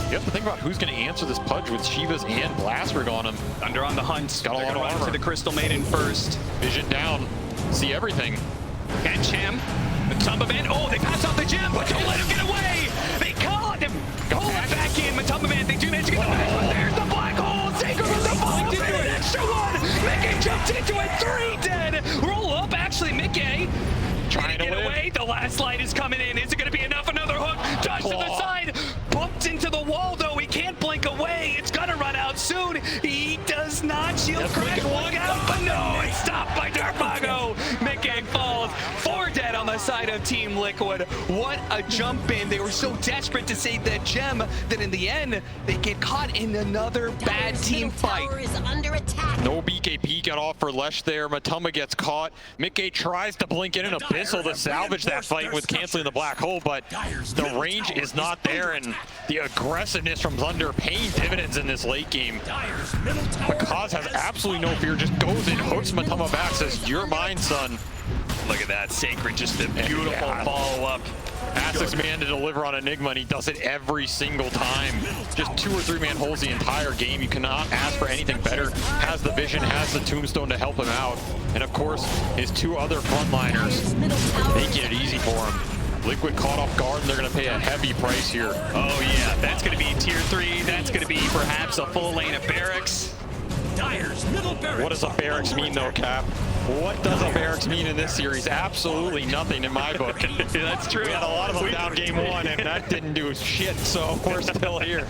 You have to think about who's going to answer this pudge with Shivas and Blastrig on him. Thunder on the hunt. Got a lot of armor. To the Crystal Maiden first. Vision down. See everything. Catch him. Matamba Man. Oh, they pass off the gem, but don't let him get away. They caught him. Pull it back in. Matamba Man, they do manage to get the match, but there's the black hole. Sacred with the ball. An extra one. Mickey jumped into it. 3 dead. Roll up. Actually, Mickey trying to get away. The last light is coming in. Is it going to be enough? Another hook. Dodge to the side. Bumped into the wall, though. He can't blink away. It's going to run out soon. He does not. Shield crack. Look out. But no, it's stopped by Dark Mago. Mickey falls. 4 dead on the side of Team Liquid. What a jump in. They were so desperate to save that gem that in the end, they get caught in another bad team fight. Tower is under attack. No BKB got off for Lesh there. Matamba gets caught. Mickey tries to blink in an Abyssal to salvage that fight with canceling the black hole, but the range is not there, and the aggressiveness from Thunder paying dividends in this late game. Bakaz has absolutely no fear, just goes in, hooks Matamba back, says, "You're mine, son." Look at that, Sacred, just a beautiful follow-up. Asks this man to deliver on Enigma, and he does it every single time. Just 2 or 3 man holes the entire game. You cannot ask for anything better. Has the vision, has the tombstone to help him out. And of course, his 2 other frontliners making it easy for him. Liquid caught off guard, and they're going to pay a heavy price here. Oh yeah, that's going to be tier 3. That's going to be perhaps a full lane of barracks. What does a barracks mean though, Cap? What does a barracks mean in this series? Absolutely nothing in my book. That's true. We had a lot of them down game 1, and that didn't do shit, so we're still here.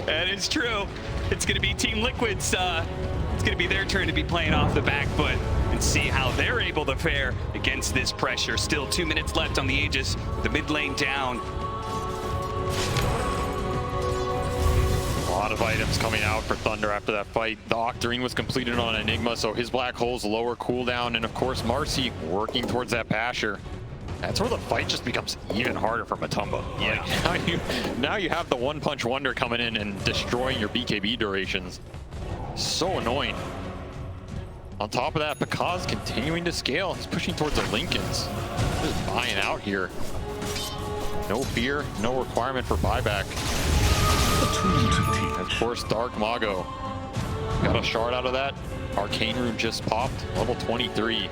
That is true. It's going to be Team Liquid's, it's going to be their turn to be playing off the back foot and see how they're able to fare against this pressure. Still 2 minutes left on the Aegis, with the mid lane down. A lot of items coming out for Thunder after that fight. The Octarine was completed on Enigma, so his black hole's lower cooldown, and of course Marcy working towards that Basher. That's where the fight just becomes even harder for Matamba. Yeah. Like, now you have the one-punch wonder coming in and destroying your BKB durations. So annoying. On top of that, Bakaz continuing to scale. He's pushing towards the Lincolns. Just buying out here. No fear, no requirement for buyback. Of course, Dark Mago. Got a shard out of that. Arcane Rune just popped. Level 23.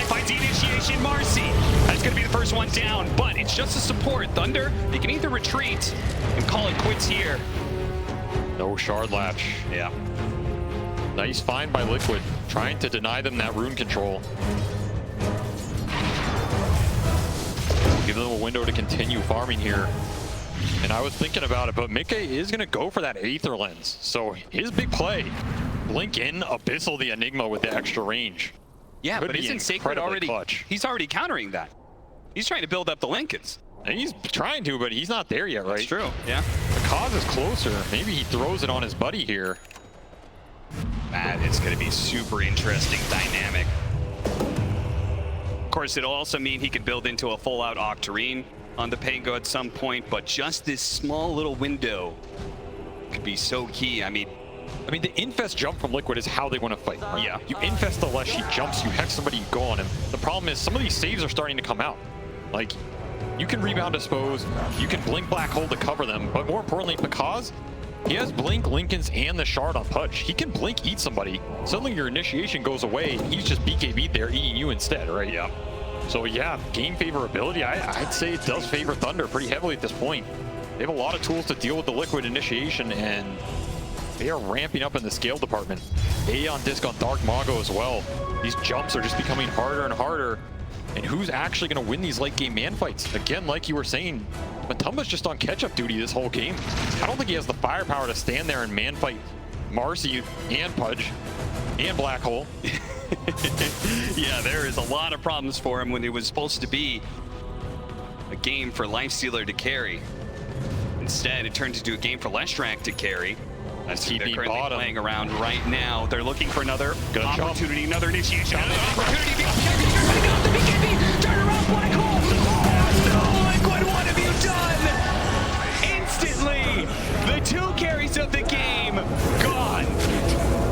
Finds the initiation, Marcy. That's going to be the first one down, but it's just a support. Thunder, they can either retreat and call it quits here. No shard latch. Yeah. Nice find by Liquid, trying to deny them that rune control. Give them a window to continue farming here. And I was thinking about it, but Mickey is going to go for that Aether Lens. So his big play, blink in, Abyssal the Enigma with the extra range. Yeah, Could but be isn't Sacred already clutch. He's already countering that. He's trying to build up the Lincolns. And he's trying to, but he's not there yet, right? That's true, yeah. The cause is closer. Maybe he throws it on his buddy here. That is going to be super interesting dynamic. Of course, it'll also mean he can build into a full-out Octarine on the Pango at some point, but just this small little window could be so key. I mean, the infest jump from Liquid is how they want to fight. Right? Yeah. You infest the Lesh, he jumps, you hex somebody, you go on him. The problem is some of these saves are starting to come out. Like, you can rebound dispose, you can blink black hole to cover them, but more importantly, because he has blink, Lincolns, and the shard on Pudge. He can blink, eat somebody. Suddenly your initiation goes away, and he's just BKB'd there, eating you instead, right? Yeah. So yeah, game favorability, I'd say it does favor Thunder pretty heavily at this point. They have a lot of tools to deal with the Liquid initiation, and they are ramping up in the scale department. A on disc on Dark Mago as well. These jumps are just becoming harder and harder. And who's actually going to win these late game man fights? Again, like you were saying, Matumba's just on catch-up duty this whole game. I don't think he has the firepower to stand there and man fight Marcy and Pudge. And Black Hole. Yeah, there is a lot of problems for him when it was supposed to be a game for Lifestealer to carry. Instead, it turned into a game for Leshrac to carry. That's who they're currently playing around right now. They're looking for another opportunity, another initiation, another opportunity. The BKB, turn around, Black Hole. Oh, no, Liquid, what have you done? Instantly, the 2 carries of the game gone.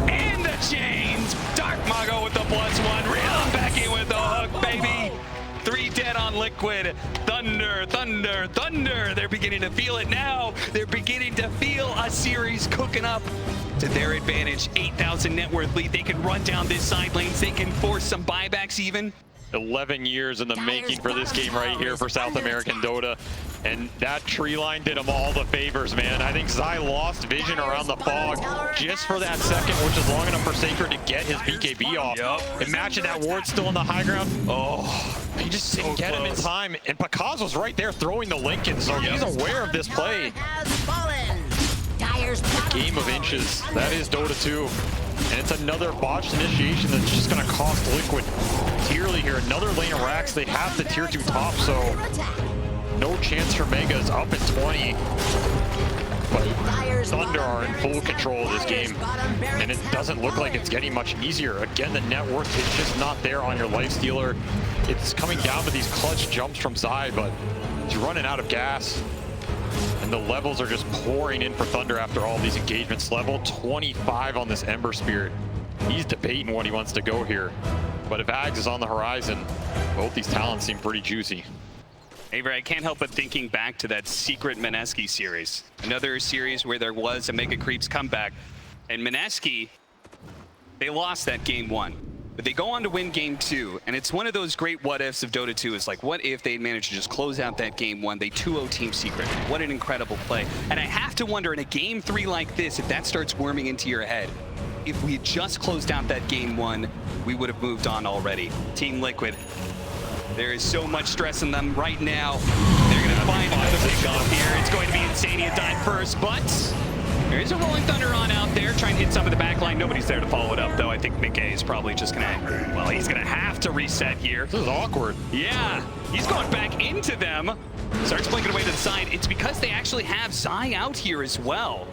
And the chains. Dark Mago with the +1. Real back in with the hook, baby. 3 dead on Liquid. Thunder, Thunder, Thunder. They're beginning to feel it now. They're beginning to feel a series cooking up to their advantage. 8,000 net worth lead. They can run down this side lanes. They can force some buybacks even. 11 years in the making for this game right here for South American Dota. And that tree line did them all the favors, man. I think Zai lost vision around the fog just for that second, which is long enough for Sacred to get his BKB off. Yep. Imagine that ward still in the high ground. Oh, he just didn't get him in time. And Pakaz was right there throwing the Lincoln, so he's aware of this play. Game of inches. That is Dota 2. And it's another botched initiation that's just going to cost Liquid dearly here. Another lane of racks. They have the tier 2 top, so no chance for Megas up in 20. But Thunder are in full control of this game, and it doesn't look like it's getting much easier. Again, the net worth is just not there on your Lifestealer. It's coming down to these clutch jumps from Zai, but he's running out of gas. And the levels are just pouring in for Thunder after all these engagements. Level 25 on this Ember Spirit. He's debating what he wants to go here. But if Ags is on the horizon, both these talents seem pretty juicy. Avery, I can't help but thinking back to that secret Mineski series. Another series where there was a Mega Creeps comeback. And Mineski, they lost that game 1. But they go on to win game 2, and it's one of those great what-ifs of Dota 2. It's like, what if they managed to just close out that game 1? They 2-0 Team Secret. What an incredible play. And I have to wonder, in a game 3 like this, if that starts worming into your head, if we had just closed out that game 1, we would have moved on already. Team Liquid, there is so much stress in them right now. They're going to find another big off here. It's going to be Insania dying first, but there is a Rolling Thunder on out there trying to hit some of the backline. Nobody's there to follow it up, though. I think Mickey is probably just going to, well, he's going to have to reset here. This is awkward. Yeah, he's going back into them. Starts blinking away to the side. It's because they actually have Zai out here as well.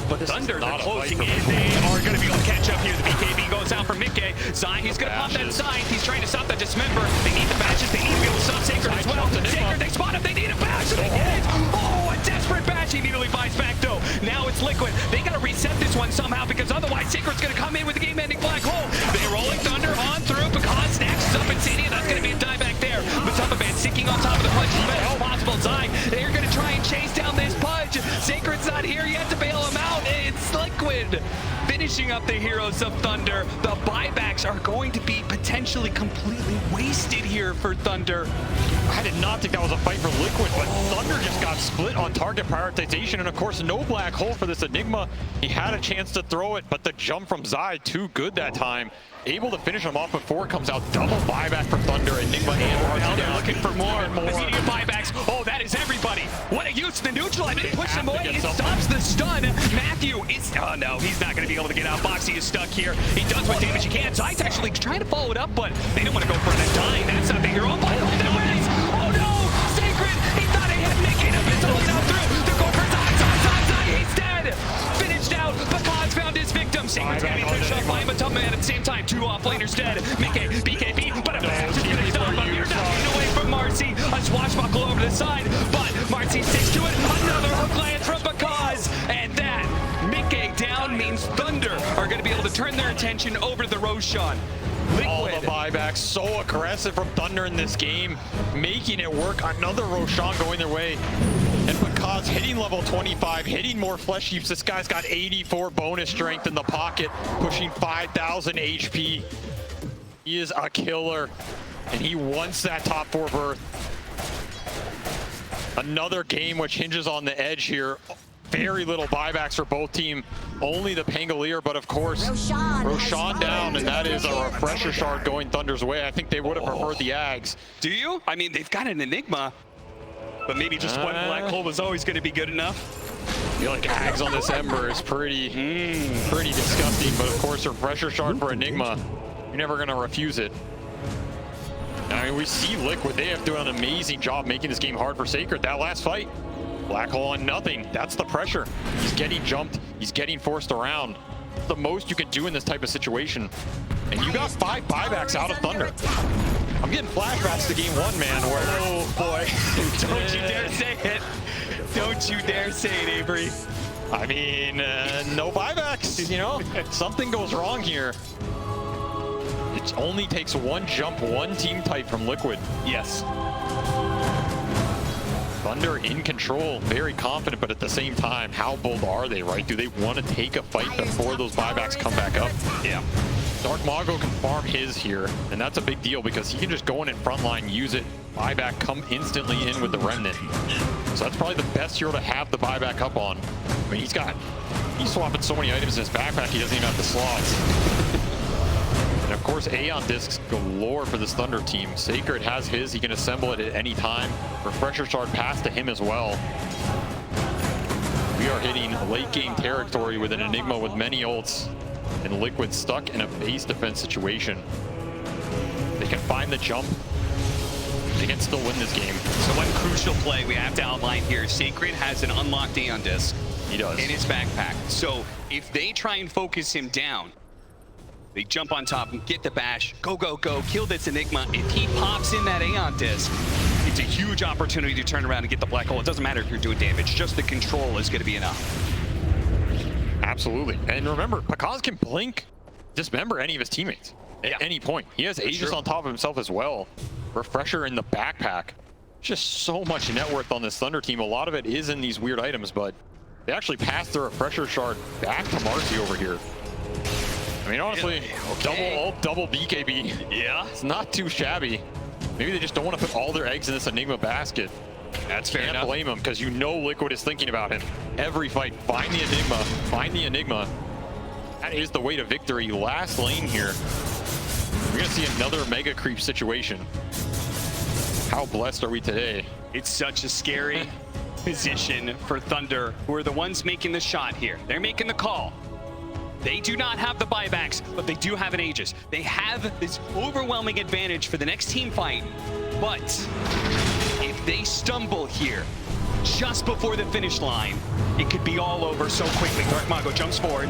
But Thunder, they're closing in. They are going to be able to catch up here. The BKB goes out for Mickey. Zai, he's going to pop that side. He's trying to stop that Dismember. They need the bashes. They need to be able to stop Sacred as well. Sacred, they spot him. They need a bash. They get it. Oh, a desperate bash. He immediately buys back, though. Now it's Liquid. They got to reset this one somehow, because otherwise Sacred's going to come in with the game-ending Black Hole. They're rolling Thunder on through. Because snatches up Insania. That's going to be a die back there. Matamba Man sinking on top of the punch as best as possible. Zai, they're going to try and chase down this Pudge. Sacred's not here yet to bail him out. It's Liquid finishing up the heroes of Thunder. The buybacks are going to be potentially completely wasted here for Thunder. I did not think that was a fight for Liquid, but Thunder just got split on target prioritization, and of course no Black Hole for this Enigma. He had a chance to throw it, but the jump from Zai, too good that time. Able to finish him off before it comes out. Double buyback for Thunder. Enigma and Now they're down. looking for more. Immediate buybacks. Oh, that is everybody. What a use to neutralize. They push him away. It stops the stun. Matthew is, oh no, he's not going to be able to get out. Boxy is stuck here. He does what damage he can. Zai's actually trying to follow it up, but they don't want to go for the dying. That's not the hero. But oh no, Sacred. He thought he had Mickey to miss all out through. They're going for Zai. He's dead. Finished out. Pakaz found his victim. Sacred's going to be finished off by Matamba Man at the same time. 2 offlaners dead. Mickey, BKB, but a bash is going to stop him. You're not getting away from Marcy. A swashbuckle over the side, but Marcy sticks to it. Another hook lands from Pakaz. And that, Mickey down, means Thunder are going to be able to turn their attention over to the Roshan. All the buybacks, so aggressive from Thunder in this game, making it work. Another Roshan going their way. And Pakaz hitting level 25, hitting more flesh heaps. This guy's got 84 bonus strength in the pocket, pushing 5,000 HP. He is a killer, and he wants that top 4 berth. Another game which hinges on the edge here. Very little buybacks for both team. Only the Pangolier, but of course, Roshan down, and that is a refresher shard going Thunder's way. I think they would have preferred the Ags. Do you? I mean, they've got an Enigma, but maybe just one Black Hole was always going to be good enough. I feel like Ags on this Ember is pretty disgusting, but of course, a pressure shard for Enigma, you're never going to refuse it. I mean, we see Liquid, they have done an amazing job making this game hard for Sacred. That last fight, Black Hole on nothing. That's the pressure. He's getting jumped, he's getting forced around. The most you can do in this type of situation. And you got 5 buybacks out of Thunder. I'm getting flashbacks to game 1, man, where... Oh, boy. Don't you dare say it. Don't you dare say it, Avery. I mean, no buybacks, you know? Something goes wrong here. It only takes one jump, one team type from Liquid. Yes. Thunder in control, very confident, but at the same time, how bold are they, right? Do they want to take a fight before those buybacks come back up? Yeah. Dark Mago can farm his here, and that's a big deal because he can just go in front line, use it, buyback, come instantly in with the Remnant. So that's probably the best hero to have the buyback up on. I mean, he's swapping so many items in his backpack, he doesn't even have the slots. And of course, Aeon discs galore for this Thunder team. Sacred has his, he can assemble it at any time. Refresher shard pass to him as well. We are hitting late game territory with an Enigma with many ults. And Liquid stuck in a base defense situation. They can find the jump. They can still win this game. So one crucial play we have to outline here. Sacred has an unlocked Aeon disc. He does. In his backpack. So if they try and focus him down, they jump on top and get the bash, go, kill this Enigma. If he pops in that Aeon disc, it's a huge opportunity to turn around and get the black hole. It doesn't matter if you're doing damage, just the control is going to be enough. Absolutely. And remember, Pakaz can blink, dismember any of his teammates at any point. He has Aegis on top of himself as well. Refresher in the backpack. Just so much net worth on this Thunder team. A lot of it is in these weird items, but they actually passed the Refresher shard back to Marcy over here. I mean, honestly, double BKB. Yeah. It's not too shabby. Maybe they just don't want to put all their eggs in this Enigma basket. That's fair enough. Can't blame him, because you know Liquid is thinking about him. Every fight, find the Enigma, find the Enigma. That is the way to victory. Last lane here. We're gonna see another mega creep situation. How blessed are we today? It's such a scary position for Thunder, who are the ones making the shot here. They're making the call. They do not have the buybacks, but they do have an Aegis. They have this overwhelming advantage for the next team fight. But if they stumble here, just before the finish line, it could be all over so quickly. Dark Mago jumps forward.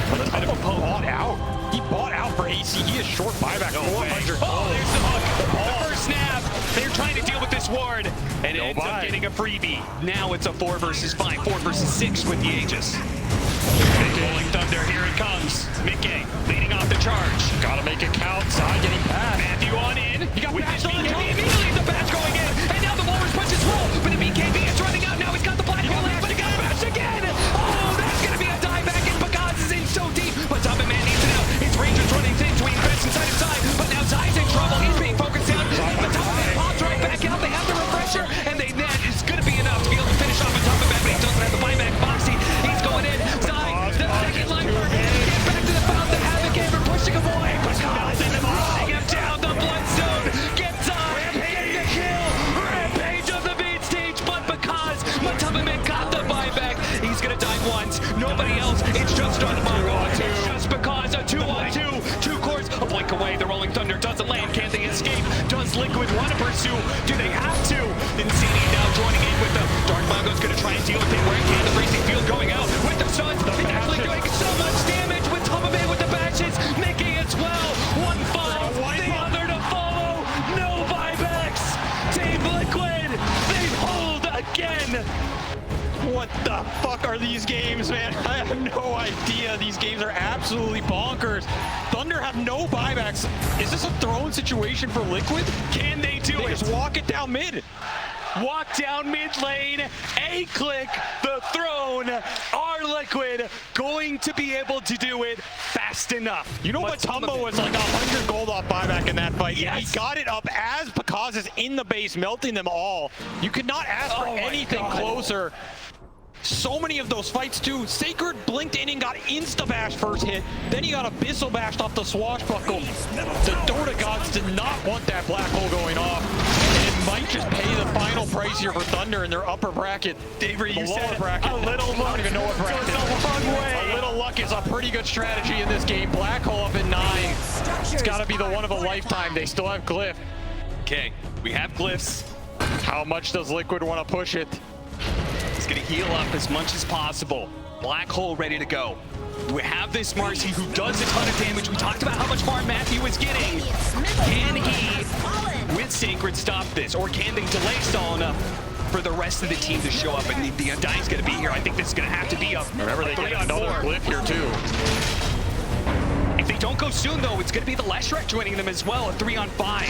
Bought out. He bought out for AC. He is short buyback. No 400. Oh, there's the hook. The first snap. They're trying to deal with this ward, and it ends up getting a freebie. Now it's a 4 versus 5, 4 versus 6 with the Aegis. Big rolling Thunder, here it comes. Mickey leading off the charge. Gotta make it count. Side getting passed. Matthew on in. He got with bashed his on the BKB top. immediately. The bash going in, and now the Walrus punches roll. But the BKB is running out. Now he's got the black hole left, but he got bashed again. Oh, that's gonna be a dieback, and Pakaz is in so deep. But Top Man needs it out. His Ranger's running thin between Best inside and side. But now Zai's in trouble. He's being focused down. But Top Man pops right back out. They have the refresher, and that is gonna be enough to be able to finish off on Top Man, but he doesn't have the buyback. Foxy, he's going in. Zai, the second line for him. Get back to the fountain. Havoc Amber pushing him away. Pakaz in him, running him down the blood zone. Get Zai, get the kill. Rampage of the beat stage, but because Matubman got the buyback, he's gonna die once. Nobody else. It's just on Mago. It's just because a 2-on-2. 2 cores, a blink away. The Rolling Thunder doesn't land. Can they escape? Does Liquid want to pursue? Do they have to? Insani now joining in with the Dark Mago's gonna try and deal with it. Where can the racing field going out with the Suns? It's actually doing so much damage with Tubaman with the bashes. Mickey as well. 1-5. The other to follow. No buybacks. Team Liquid. They hold again. What the fuck are these games, man? I have no idea. These games are absolutely bonkers. Thunder have no buybacks. Is this a throne situation for Liquid? Can they do They it? just walk it down mid. Walk down mid lane, A-click, the throne. Are Liquid going to be able to do it fast enough? You know what? Tumbo was like 100 gold off buyback in that fight. Yes. He got it up as Pakaz is in the base, melting them all. You could not ask for anything closer. So many of those fights too. Sacred blinked in and got insta-bash first hit. Then he got abyssal bashed off the swashbuckle. The Dota gods did not want that black hole going off. And it might just pay the final pricier for Thunder in their upper bracket. Daver, you The lower said bracket. a little luck. I don't even know what bracket. So it's a long way. A little luck is a pretty good strategy in this game. Black Hole up at 9. It's got to be the one of a lifetime. They still have Glyph. Okay, we have glyphs. How much does Liquid want to push it? He's gonna heal up as much as possible. Black Hole ready to go. We have this Marcy who does a ton of damage. We talked about how much farm Matthew was getting. Can he, with Sacred, stop this? Or can they delay stall enough for the rest of the team to show up? And the Undying's gonna be here. I think this is gonna have to be a Remember, they get 3-on-4. another Glyph here too. If they don't go soon, though, it's gonna be the Leshrac joining them as well, a 3-on-5.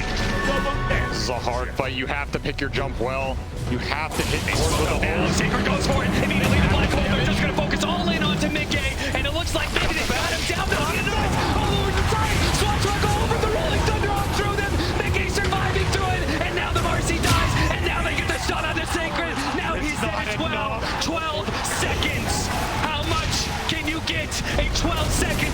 This is a hard fight. You have to pick your jump well. You have to hit towards with a Now, hold. Sacred goes for it. Immediately, the Black Hole, they're just gonna focus all in onto Mickey, and it looks like maybe they got him down the all over the side. Swansrock all over the Rolling Thunder all through them. Mickey surviving through it, and now the Marcy dies, and now they get the stun on the Sacred. Now he's dead as well. 12 seconds. How much can you get? A 12-second